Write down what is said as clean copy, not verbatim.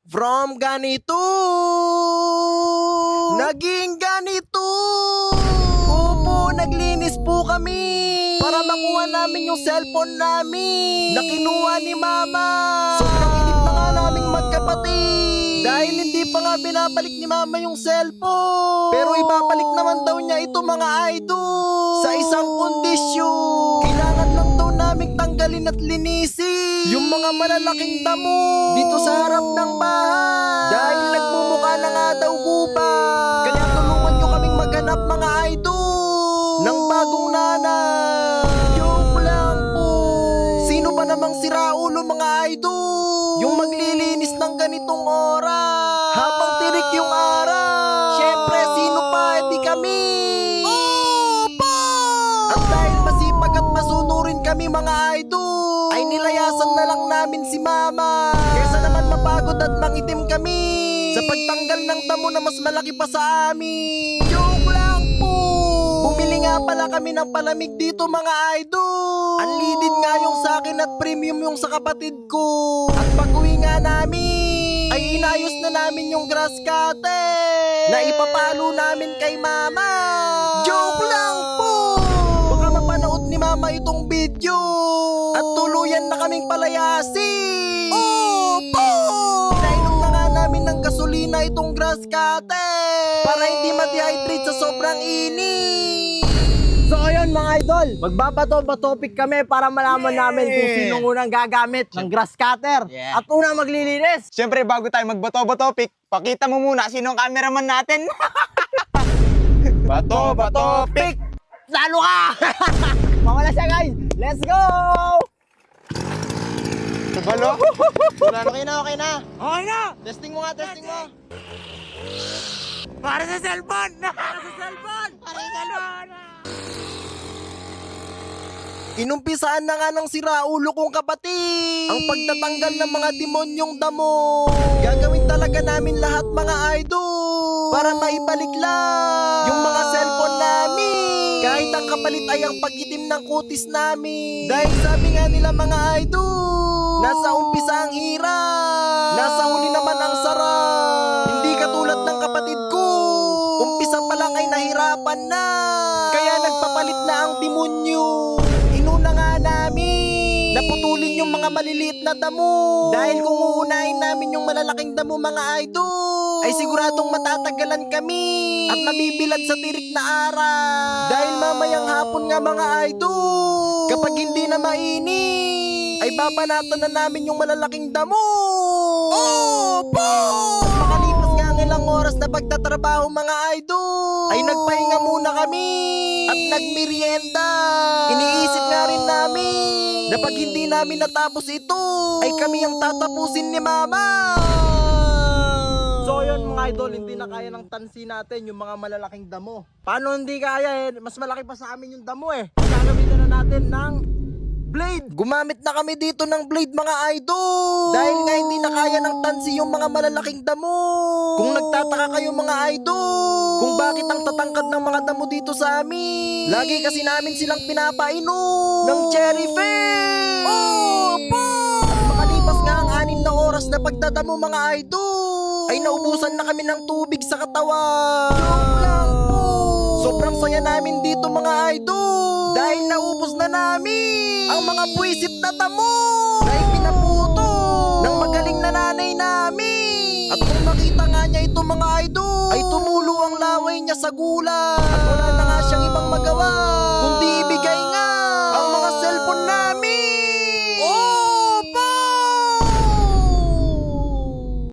From ganito, naging ganito. Opo, naglinis po kami para makuha namin yung cellphone namin na kinuha ni Mama. Sobrang inip na nga naming magkapatid dahil hindi pa nga binabalik ni Mama yung cellphone. Pero ibabalik naman daw niya ito mga idol sa isang kondisyon. Kailangan lang daw naming tanggalin at linisin yung mga malalaking damo dito sa harap ng bahay dahil nagmumukha na nga daw gupa. Kaya tulungan nyo kaming maghanap mga idol ng bagong nanay. Joke lang po. Sino ba namang siraulo mga idol yung maglilinis ng ganitong oras habang tirik yung araw? Syempre sino pa, edi kami. Opo! At dahil masipag at masunurin kami mga idol, ay nilayasan na lang namin si Mama kesa naman mapagod at mangitim kami sa pagtanggal ng damo na mas malaki pa sa amin. Joke lang po. Bumili nga pala kami ng palamig dito mga idol. Unleaded nga yung sa akin at premium yung sa kapatid ko. At pag-uwi nga namin ay inayos na namin yung grass cutter na ipapalo namin kay Mama. Joke lang po. Baka mapanood ni Mama itong video at tuluyan na kaming palayasin. Opo! Pinainom na nga namin ng gasolina itong grass cutter para hindi ma-dehydrate sa sobrang init. So ayun mga idol, magbabato topic kami para malaman namin kung sino unang gagamit ng grass cutter at unang maglilinis. Siyempre, bago tayo magbato-bato topic, pakita mo muna sino ang cameraman natin. Bato-bato pick! Lalo ka! Mawala siya guys, let's go! Balo? Okay na, okay na. Okay na! Testing mo nga, testing mo. Para sa cellphone! Para sa cellphone! Para sa cellphone! Inumpisaan na nga ng siraulo kong kapatid ang pagtatanggal ng mga demonyong damo. Gagawin talaga namin lahat mga idol para maibalik lang yung mga cellphone namin. Kahit ang kapalit ay ang pag-itim ng kutis namin. Dahil sabi nga nila mga idol, nasa umpisa ang hirap, nasa huli naman ang sarap. Hindi katulad ng kapatid ko, umpisa pa lang ay nahirapan na, kaya nagpapalit na ang demonyo. Inuna nga namin naputulin yung mga maliliit na damo dahil kung uunahin namin yung malalaking damo mga idol ay siguradong matatagalan kami at mabibilad sa tirik na araw. Dahil mamayang hapon nga mga idol, kapag hindi na mainit ay babanatan na namin yung malalaking damo. Opo! At makalipas nga ang ilang oras na pagtatrabaho mga idol ay nagpahinga muna kami at nagmerienda. Iniisip nga rin namin na pag hindi namin natapos ito ay kami ang tatapusin ni Mama. So yun mga idol, hindi na kaya ng tansi natin yung mga malalaking damo. Paano hindi kaya Mas malaki pa sa amin yung damo Gagamitan na natin ng blade. Gumamit na kami dito ng blade mga idol dahil nga hindi na kaya ng tansi yung mga malalaking damo. Kung nagtataka kayo mga idol kung bakit ang tatangkad ng mga damo dito sa amin, lagi kasi namin silang pinapainom ng cherry face. Opo! At makalipas nga ang 6 na oras na pagdadamo mga idol ay naubusan na kami ng tubig sa katawan. Joke lang po. Sobrang saya namin dito mga idol dahil naubos na namin ang mga buwisit na damo na ipinaputo ng magaling na nanay namin. At kung makita nga niya ito mga idol ay tumulo ang laway niya sa gulat at wala na nga siyang ibang magawa